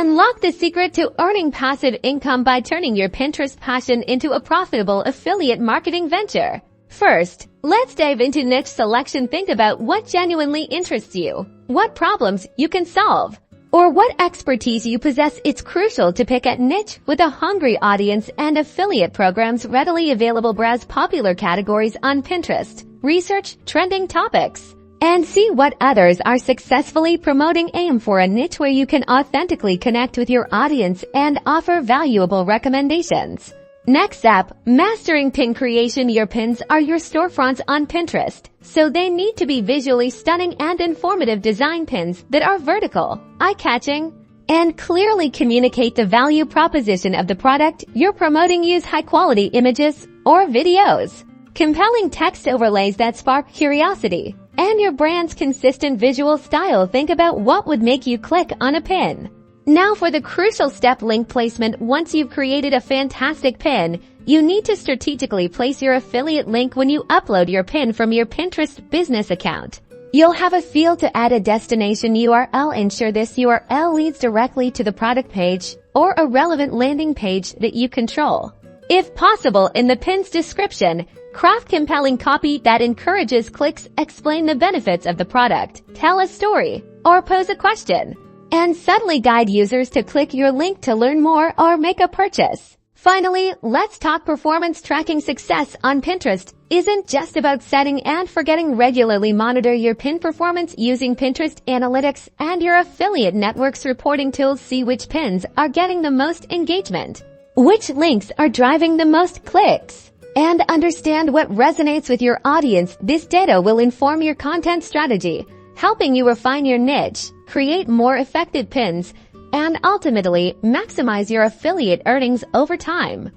Unlock the secret to earning passive income by turning your Pinterest passion into a profitable affiliate marketing venture. First, let's dive into niche selection. Think about what genuinely interests you, what problems you can solve, or what expertise you possess. It's crucial to pick a niche with a hungry audience and affiliate programs readily available. Browse popular categories on Pinterest, research trending topics, and see what others are successfully promoting. Aim for a niche where you can authentically connect with your audience and offer valuable recommendations. Next up, mastering pin creation. Your pins are your storefronts on Pinterest, so they need to be visually stunning and informative. Design pins that are vertical, eye-catching, and clearly communicate the value proposition of the product you're promoting. Use high-quality images or videos, compelling text overlays that spark curiosity, and your brand's consistent visual style. Think about what would make you click on a pin. Now for the crucial step, link placement. Once you've created a fantastic pin, you need to strategically place your affiliate link. When you upload your pin from your Pinterest business account, you'll have a field to add a destination URL. Ensure this URL leads directly to the product page or a relevant landing page that you control. If possible, in the pin's description, craft compelling copy that encourages clicks. Explain the benefits of the product, tell a story, or pose a question, and subtly guide users to click your link to learn more or make a purchase. Finally, let's talk performance tracking. Success on Pinterest isn't just about setting and forgetting. Regularly monitor your pin performance using Pinterest Analytics and your affiliate network's reporting tools. See which pins are getting the most engagement, which links are driving the most clicks, and understand what resonates with your audience. This data will inform your content strategy, helping you refine your niche, create more effective pins, and ultimately maximize your affiliate earnings over time.